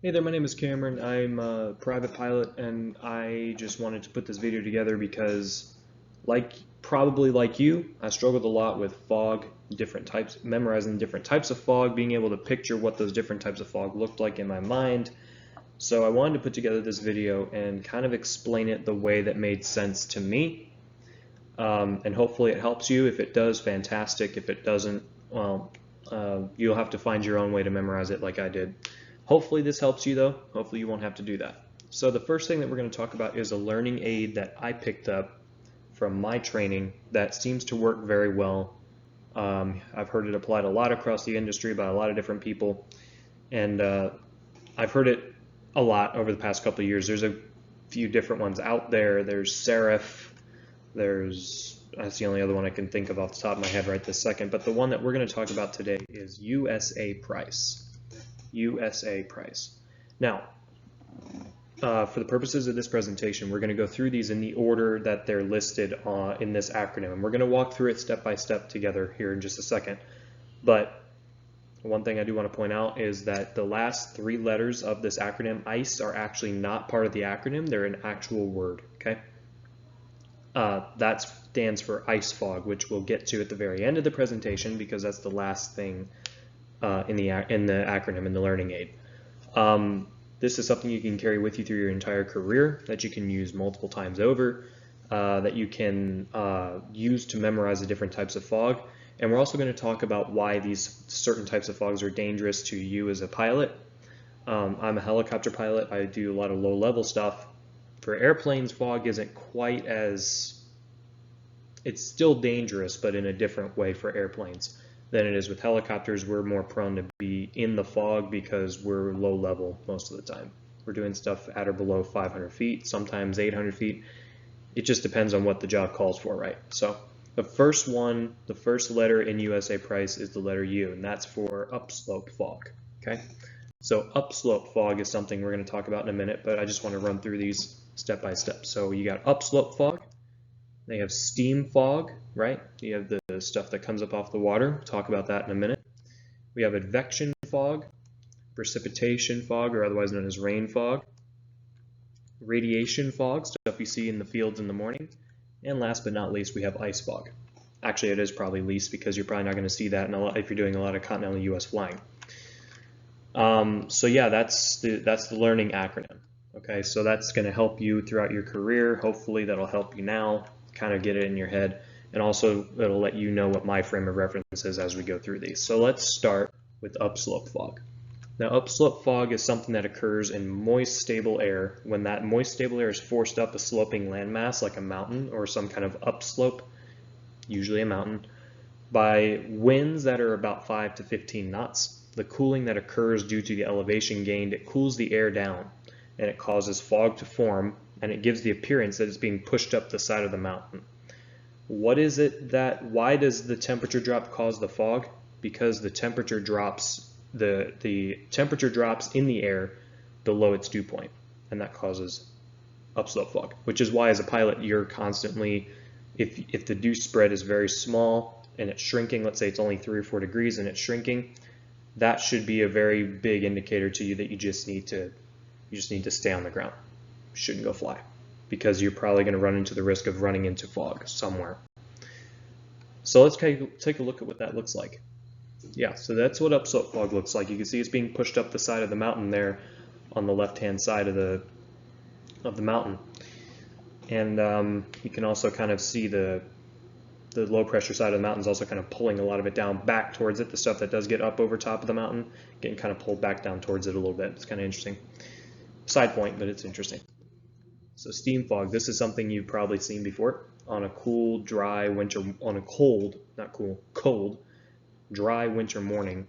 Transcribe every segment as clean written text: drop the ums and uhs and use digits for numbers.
Hey there, my name is Cameron. I'm a private pilot and I just wanted to put this video together because probably like you, I struggled a lot with fog, different types, memorizing different types of fog, being able to picture what those different types of fog looked like in my mind. So I wanted to put together this video and kind of explain it the way that made sense to me. And hopefully it helps you. If it does, fantastic. If it doesn't, well, you'll have to find your own way to memorize it like I did. Hopefully this helps you though. Hopefully you won't have to do that. So the first thing that we're going to talk about is a learning aid that I picked up from my training that seems to work very well. I've heard it applied a lot across the industry by a lot of different people, and I've heard it a lot over the past couple of years. There's a few different ones out there. There's Seraph. That's the only other one I can think of off the top of my head right this second. But the one that we're going to talk about today is USA Price. USA Price. Now, for the purposes of this presentation, we're going to go through these in the order that they're listed in this acronym. And we're going to walk through it step by step together here in just a second. But one thing I do want to point out is that the last three letters of this acronym, ICE, are actually not part of the acronym. They're an actual word, okay? That stands for ice fog, which we'll get to at the very end of the presentation because that's the last thing in the acronym, in the learning aid. This is something you can carry with you through your entire career, that you can use multiple times over, that you can use to memorize the different types of fog. And we're also going to talk about why these certain types of fogs are dangerous to you as a pilot. I'm a helicopter pilot. I do a lot of low-level stuff. For airplanes, fog isn't quite as, it's still dangerous, but in a different way for airplanes than it is with helicopters. We're more prone to be in the fog because we're low level most of the time. We're doing stuff at or below 500 feet, sometimes 800 feet. It just depends on what the job calls for, right? So the first one, the first letter in USA Price is the letter U, and that's for upslope fog, okay? So upslope fog is something we're going to talk about in a minute, but I just want to run through these step by step. So you got upslope fog. They have steam fog, right? You have the stuff that comes up off the water. We'll talk about that in a minute. We have advection fog, precipitation fog, or otherwise known as rain fog, radiation fog, stuff you see in the fields in the morning, and last but not least, we have ice fog. Actually, it is probably least because you're probably not going to see that if you're doing a lot of continental U.S. flying. So yeah, that's the learning acronym. Okay, so that's going to help you throughout your career. Hopefully that'll help you now, kind of get it in your head, and also it'll let you know what my frame of reference is as we go through these. So let's start with upslope fog. Now, upslope fog is something that occurs in moist, stable air. When that moist, stable air is forced up a sloping landmass like a mountain or some kind of upslope, usually a mountain, by winds that are about 5 to 15 knots. The cooling that occurs due to the elevation gained, it cools the air down and it causes fog to form, and it gives the appearance that it's being pushed up the side of the mountain. What is it why does the temperature drop cause the fog? Because the temperature drops, the temperature drops in the air below its dew point, and that causes upslope fog, which is why as a pilot you're constantly, if the dew spread is very small and it's shrinking, let's say it's only 3 or 4 degrees and it's shrinking, that should be a very big indicator to you that you just need to stay on the ground. You shouldn't go fly, because you're probably going to run into the risk of running into fog somewhere. So let's take a look at what that looks like. Yeah, so that's what upslope fog looks like. You can see it's being pushed up the side of the mountain there on the left-hand side of the mountain. And you can also kind of see the low pressure side of the mountain is also kind of pulling a lot of it down back towards it. The stuff that does get up over top of the mountain getting kind of pulled back down towards it a little bit. It's kind of interesting. Side point, but it's interesting. So steam fog, this is something you've probably seen before on a cool, dry winter, on a cold, not cool, cold, dry winter morning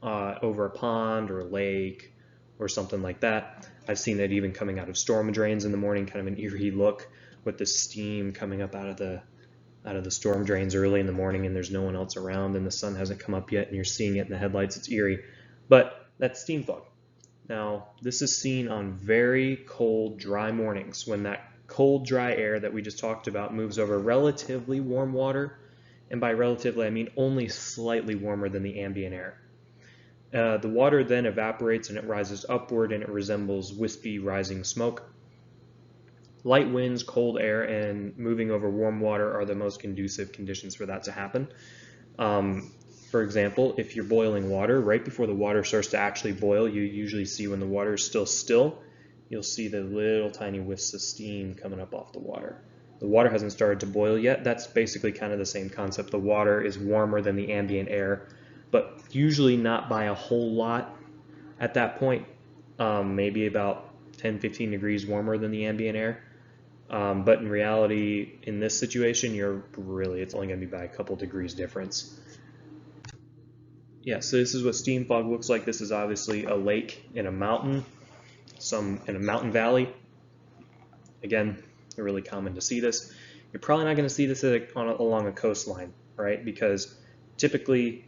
over a pond or a lake or something like that. I've seen it even coming out of storm drains in the morning, kind of an eerie look with the steam coming up out of the storm drains early in the morning, and there's no one else around and the sun hasn't come up yet and you're seeing it in the headlights. It's eerie, but that's steam fog. Now, this is seen on very cold, dry mornings when that cold, dry air that we just talked about moves over relatively warm water, and by relatively I mean only slightly warmer than the ambient air. The water then evaporates and it rises upward and it resembles wispy rising smoke. Light winds, cold air, and moving over warm water are the most conducive conditions for that to happen. For example, if you're boiling water, right before the water starts to actually boil, you usually see when the water is still still, you'll see the little tiny whiffs of steam coming up off the water. The water hasn't started to boil yet. That's basically kind of the same concept. The water is warmer than the ambient air, but usually not by a whole lot at that point. Maybe about 10-15 degrees warmer than the ambient air. But in reality, in this situation, it's only going to be by a couple degrees difference. Yeah, so this is what steam fog looks like. This is obviously a lake in a mountain, in a mountain valley. Again, really common to see this. You're probably not going to see this along a coastline, right? Because typically,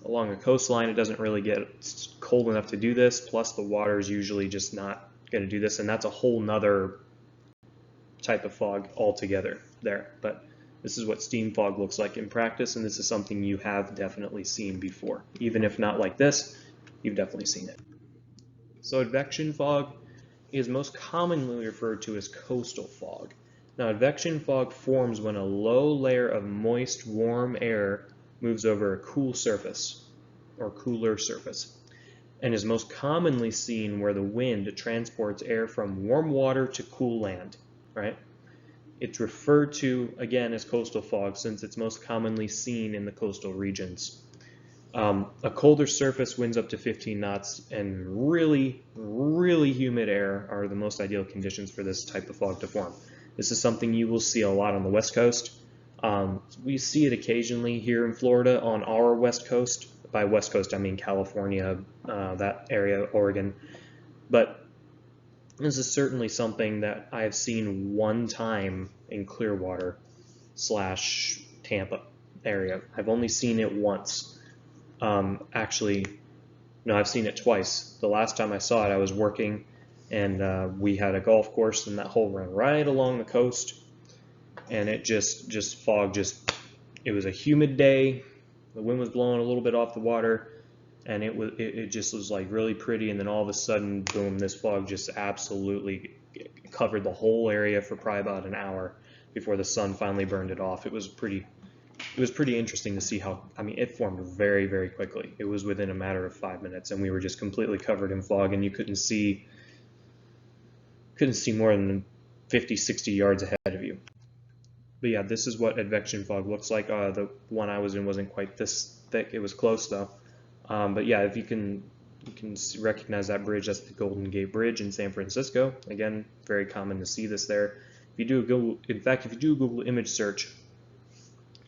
along a coastline, it doesn't really get cold enough to do this. Plus, the water is usually just not going to do this, and that's a whole nother type of fog altogether there. But this is what steam fog looks like in practice, and this is something you have definitely seen before. Even if not like this, you've definitely seen it. So advection fog is most commonly referred to as coastal fog. Now, advection fog forms when a low layer of moist, warm air moves over a cool surface or cooler surface, and is most commonly seen where the wind transports air from warm water to cool land, right? It's referred to, again, as coastal fog since it's most commonly seen in the coastal regions. A colder surface, winds up to 15 knots, and really, really humid air are the most ideal conditions for this type of fog to form. This is something you will see a lot on the West Coast. We see it occasionally here in Florida on our West Coast. By West Coast, I mean California, that area, Oregon. But this is certainly something that I have seen one time in Clearwater / Tampa area. I've only seen it once. Actually, no, I've seen it twice. The last time I saw it, I was working, and we had a golf course, and that hole ran right along the coast, and it it was a humid day. The wind was blowing a little bit off the water, and it just was like really pretty, and then all of a sudden, boom, this fog just absolutely covered the whole area for probably about an hour before the sun finally burned it off. It was pretty interesting to see how, it formed very, very quickly. It was within a matter of 5 minutes, and we were just completely covered in fog, and you couldn't see more than 50, 60 yards ahead of you. But yeah, this is what advection fog looks like. The one I was in wasn't quite this thick. It was close though. But yeah, if you can recognize that bridge, that's the Golden Gate Bridge in San Francisco. Again, very common to see this there. If you do a Google image search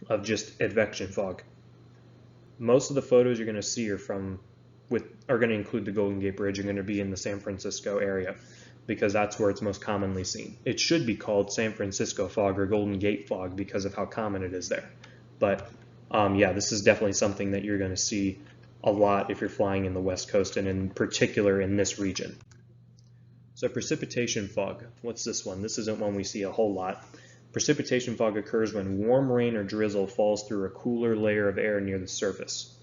of just advection fog, most of the photos you're going to see are going to include the Golden Gate Bridge. Are going to be in the San Francisco area because that's where it's most commonly seen. It should be called San Francisco fog or Golden Gate fog because of how common it is there. But yeah, this is definitely something that you're going to see a lot if you're flying in the West Coast, and in particular in this region. So precipitation fog, what's this one? This isn't one we see a whole lot. Precipitation fog occurs when warm rain or drizzle falls through a cooler layer of air near the surface.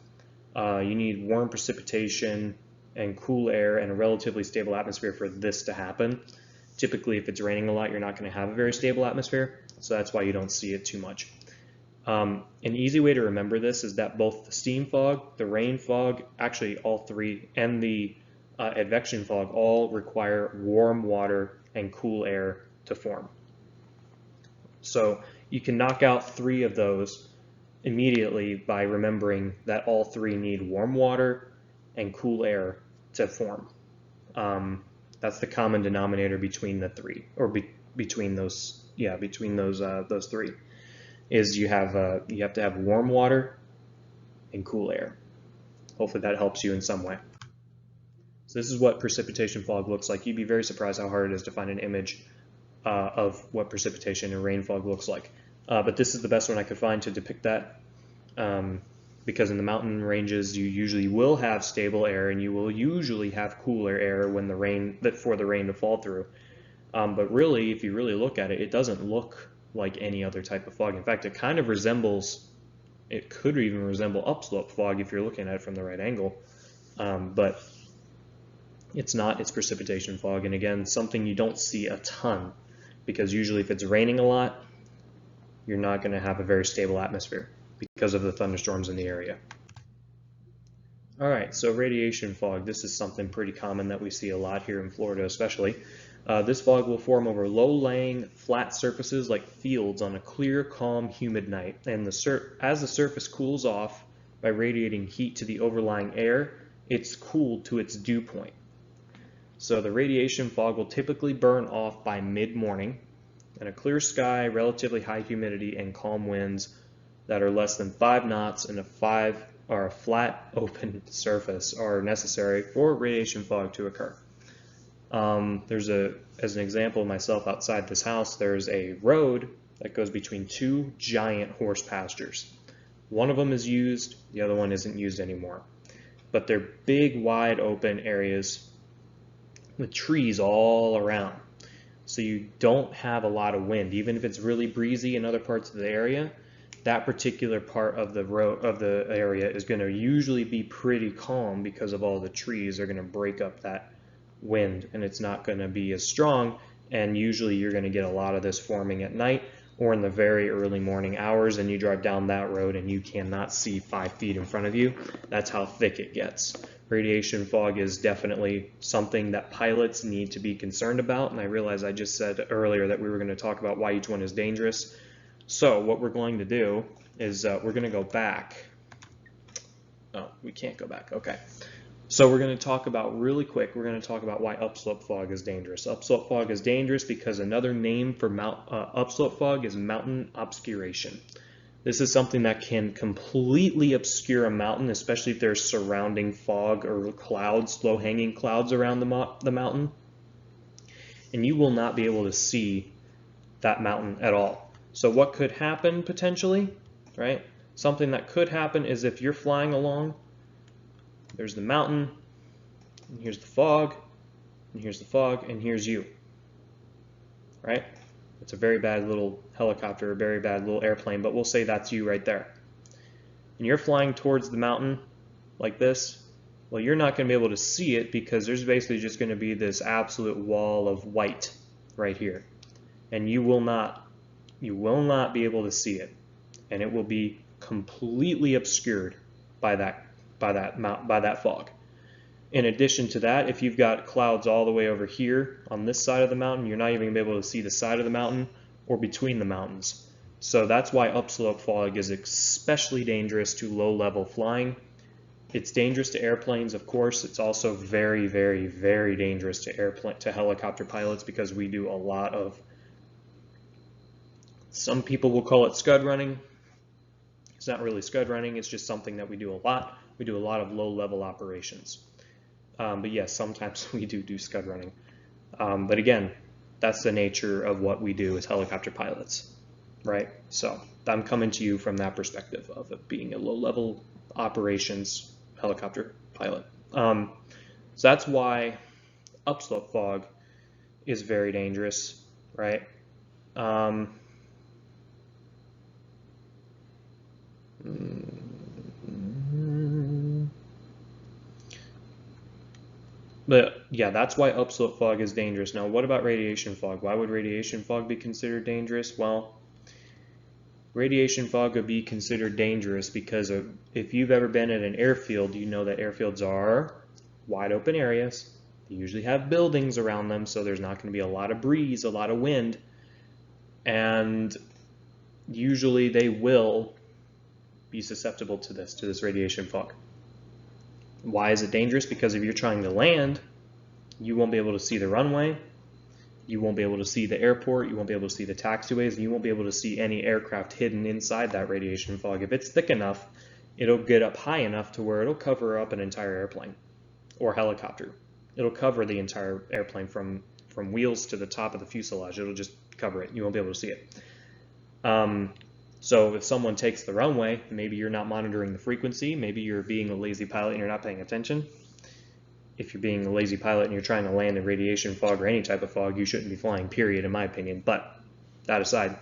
You need warm precipitation and cool air and a relatively stable atmosphere for this to happen. Typically, if it's raining a lot, you're not going to have a very stable atmosphere, so that's why you don't see it too much. An easy way to remember this is that both the steam fog, the rain fog, actually all three, and the advection fog all require warm water and cool air to form. So you can knock out 3 of those immediately by remembering that all 3 need warm water and cool air to form. That's the common denominator between the 3, or between those 3. Is you have to have warm water and cool air. Hopefully that helps you in some way. So this is what precipitation fog looks like. You'd be very surprised how hard it is to find an image of what precipitation and rain fog looks like. But this is the best one I could find to depict that, because in the mountain ranges you usually will have stable air, and you will usually have cooler air for the rain to fall through. But really, if you really look at it, it doesn't look like any other type of fog. In fact, it kind of resembles it could even resemble upslope fog if you're looking at it from the right angle, but it's not. It's precipitation fog, and again, something you don't see a ton, because usually if it's raining a lot, you're not going to have a very stable atmosphere because of the thunderstorms in the area. All right, so radiation fog. This is something pretty common that we see a lot here in Florida, especially. This fog will form over low-lying, flat surfaces like fields on a clear, calm, humid night. And as the surface cools off by radiating heat to the overlying air, it's cooled to its dew point. So the radiation fog will typically burn off by mid-morning, and a clear sky, relatively high humidity, and calm winds that are less than 5 knots and a flat open surface are necessary for radiation fog to occur. As an example of myself outside this house, there's a road that goes between two giant horse pastures. One of them is used, the other one isn't used anymore. But they're big, wide open areas with trees all around. So you don't have a lot of wind. Even if it's really breezy in other parts of the area, that particular part of the area is going to usually be pretty calm because of all the trees are going to break up that wind, and it's not going to be as strong, and usually you're going to get a lot of this forming at night or in the very early morning hours, and you drive down that road and you cannot see 5 feet in front of you. That's how thick it gets. Radiation fog is definitely something that pilots need to be concerned about, and I realize I just said earlier that we were going to talk about why each one is dangerous. So what we're going to do is we're going to go back. Oh, we can't go back. Okay. So we're going to talk about, really quick, we're going to talk about why upslope fog is dangerous. Upslope fog is dangerous because another name for upslope fog is mountain obscuration. This is something that can completely obscure a mountain, especially if there's surrounding fog or clouds, low-hanging clouds around the mountain. And you will not be able to see that mountain at all. So what could happen potentially, right? Something that could happen is if you're flying along, there's the mountain, and here's the fog, and here's the fog, and here's you, right? It's a very bad little helicopter, a very bad little airplane, but we'll say that's you right there. And you're flying towards the mountain like this. Well, you're not going to be able to see it because there's basically just going to be this absolute wall of white right here. And you will not be able to see it. And it will be completely obscured by that fog. In addition to that, if you've got clouds all the way over here on this side of the mountain, you're not even going to be able to see the side of the mountain or between the mountains. So that's why upslope fog is especially dangerous to low-level flying. It's dangerous to airplanes, of course. It's also very, very, very dangerous to helicopter pilots because we do a lot of, some people will call it scud running. It's not really scud running, it's just something that we do a lot. We do a lot of low-level operations. But yes, sometimes we do scud running. But again, that's the nature of what we do as helicopter pilots, right? So I'm coming to you from that perspective of it being a low-level operations helicopter pilot. So that's why upslope fog is very dangerous, right? But yeah, that's why upslope fog is dangerous. Now, what about radiation fog? Why would radiation fog be considered dangerous? Well, radiation fog would be considered dangerous because if you've ever been at an airfield, you know that airfields are wide open areas. They usually have buildings around them, so there's not going to be a lot of breeze, a lot of wind, and usually they will be susceptible to this radiation fog. Why is it dangerous? Because if you're trying to land, you won't be able to see the runway, you won't be able to see the airport, you won't be able to see the taxiways, and you won't be able to see any aircraft hidden inside that radiation fog. If it's thick enough, it'll get up high enough to where it'll cover up an entire airplane or helicopter. It'll cover the entire airplane from wheels to the top of the fuselage. It'll just cover it. You won't be able to see it. So if someone takes the runway, maybe you're not monitoring the frequency, maybe you're being a lazy pilot and you're not paying attention. If you're being a lazy pilot and you're trying to land in radiation fog or any type of fog, you shouldn't be flying, period, in my opinion. But that aside,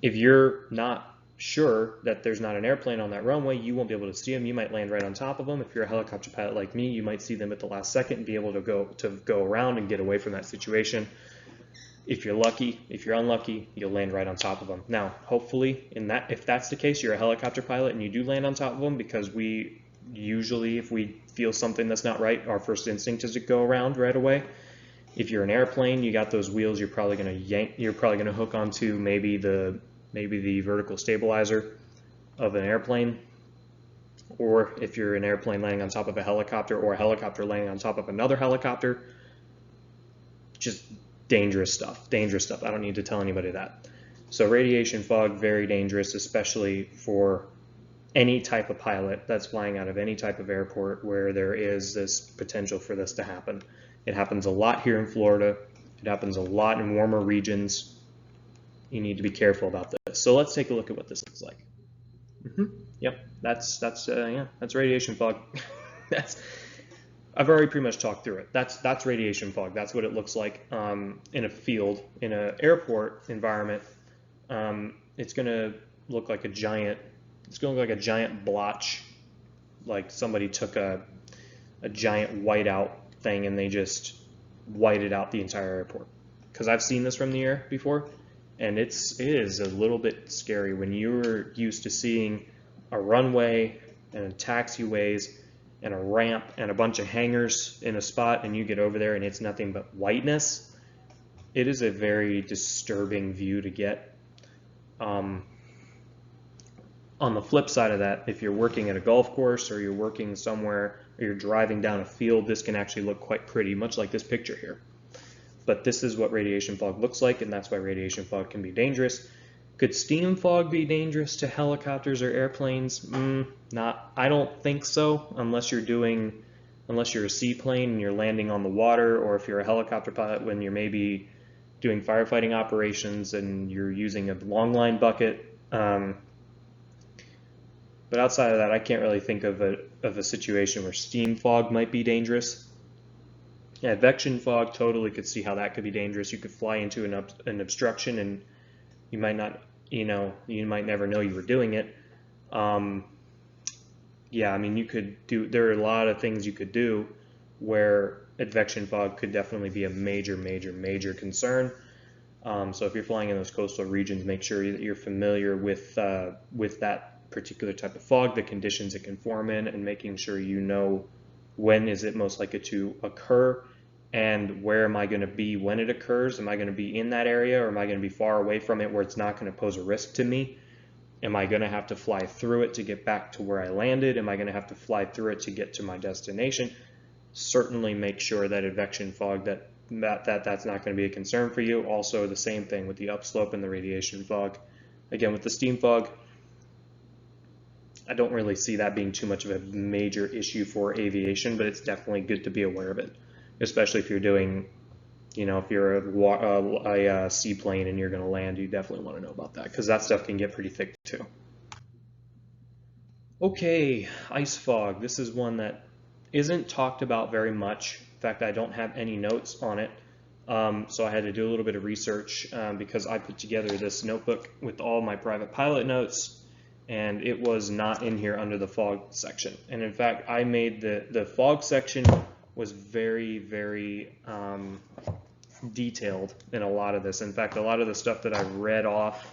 if you're not sure that there's not an airplane on that runway, you won't be able to see them. You might land right on top of them. If you're a helicopter pilot like me, you might see them at the last second and be able to go around and get away from that situation. If you're lucky, if you're unlucky, you'll land right on top of them. Now, hopefully, if that's the case, you're a helicopter pilot and you do land on top of them, because we usually, if we feel something that's not right, our first instinct is to go around right away. If you're an airplane, you got those wheels, you're probably going to hook onto maybe the vertical stabilizer of an airplane. Or if you're an airplane landing on top of a helicopter, or a helicopter landing on top of another helicopter, just dangerous stuff. I don't need to tell anybody that. So radiation fog, very dangerous, especially for any type of pilot that's flying out of any type of airport where there is this potential for this to happen. It happens a lot here in Florida. It happens a lot in warmer regions. You need to be careful about this. So let's take a look at what this looks like. Yep, that's radiation fog. I've already pretty much talked through it. That's radiation fog. That's what it looks like in a field, in an airport environment. It's gonna look like a giant. It's gonna look like a giant blotch, like somebody took a giant whiteout thing and they just whited out the entire airport. Because I've seen this from the air before, and it is a little bit scary when you're used to seeing a runway and taxiways and a ramp and a bunch of hangars in a spot, and you get over there and it's nothing but whiteness. It is a very disturbing view to get. On the flip side of that, if you're working at a golf course or you're working somewhere or you're driving down a field, this can actually look quite pretty, much like this picture here. But this is what radiation fog looks like, and that's why radiation fog can be dangerous. Could steam fog be dangerous to helicopters or airplanes? I don't think so, unless you're a seaplane and you're landing on the water, or if you're a helicopter pilot when you're maybe doing firefighting operations and you're using a long line bucket. But outside of that, I can't really think of a situation where steam fog might be dangerous. Yeah, advection fog, totally could see how that could be dangerous. You could fly into an obstruction and you might not, you might never know you were doing it. Yeah, I mean, there are a lot of things you could do where advection fog could definitely be a major, major, major concern. So if you're flying in those coastal regions, make sure that you're familiar with that particular type of fog, the conditions it can form in, and making sure you know when is it most likely to occur and where am I going to be when it occurs. Am I going to be in that area, or am I going to be far away from it where it's not going to pose a risk to me? Am I going to have to fly through it to get back to where I landed? Am I going to have to fly through it to get to my destination? Certainly make sure that advection fog, that's not going to be a concern for you. Also, the same thing with the upslope and the radiation fog. Again, with the steam fog, I don't really see that being too much of a major issue for aviation, but it's definitely good to be aware of it, especially if you're doing, if you're a seaplane and you're going to land, you definitely want to know about that, because that stuff can get pretty thick too. Okay, ice fog. This is one that isn't talked about very much. In fact, I don't have any notes on it. So I had to do a little bit of research because I put together this notebook with all my private pilot notes, and it was not in here under the fog section. And in fact, I made the fog section was very, very detailed in a lot of this. In fact, a lot of the stuff that I read off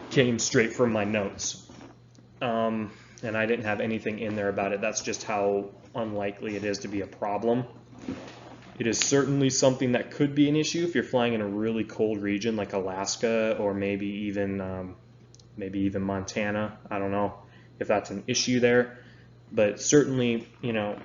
came straight from my notes. And I didn't have anything in there about it. That's just how unlikely it is to be a problem. It is certainly something that could be an issue if you're flying in a really cold region like Alaska, or maybe even Montana. I don't know if that's an issue there, but certainly,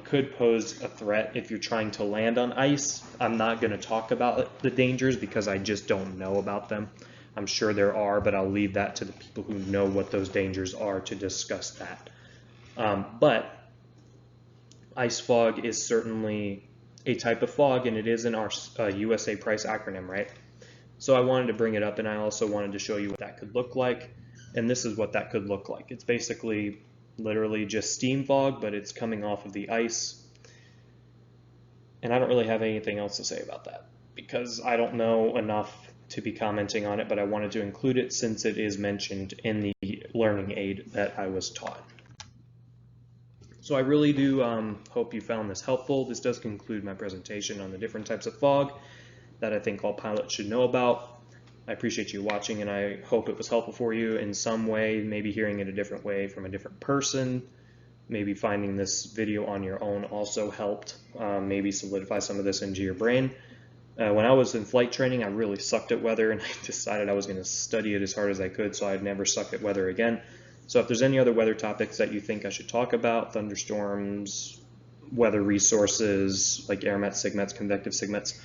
could pose a threat if you're trying to land on ice. I'm not going to talk about the dangers because I just don't know about them. I'm sure there are, but I'll leave that to the people who know what those dangers are to discuss that. But ice fog is certainly a type of fog, and it is in our USA price acronym, right? So I wanted to bring it up, and I also wanted to show you what that could look like. And this is what that could look like. It's basically literally just steam fog, but it's coming off of the ice. And I don't really have anything else to say about that because I don't know enough to be commenting on it, but I wanted to include it since it is mentioned in the learning aid that I was taught. So I really do hope you found this helpful. This does conclude my presentation on the different types of fog that I think all pilots should know about. I appreciate you watching, and I hope it was helpful for you in some way, maybe hearing it a different way from a different person. Maybe finding this video on your own also helped, maybe solidify some of this into your brain. When I was in flight training, I really sucked at weather, and I decided I was going to study it as hard as I could so I'd never suck at weather again. So if there's any other weather topics that you think I should talk about, thunderstorms, weather resources like airmets, sigmets, convective sigmets,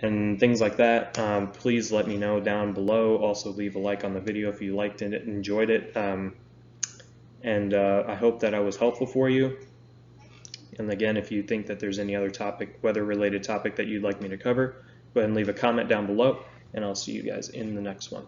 and things like that, please let me know down below. Also leave a like on the video if you liked it and enjoyed it. I hope that I was helpful for you. And again, if you think that there's any other topic, weather-related topic that you'd like me to cover, go ahead and leave a comment down below, and I'll see you guys in the next one.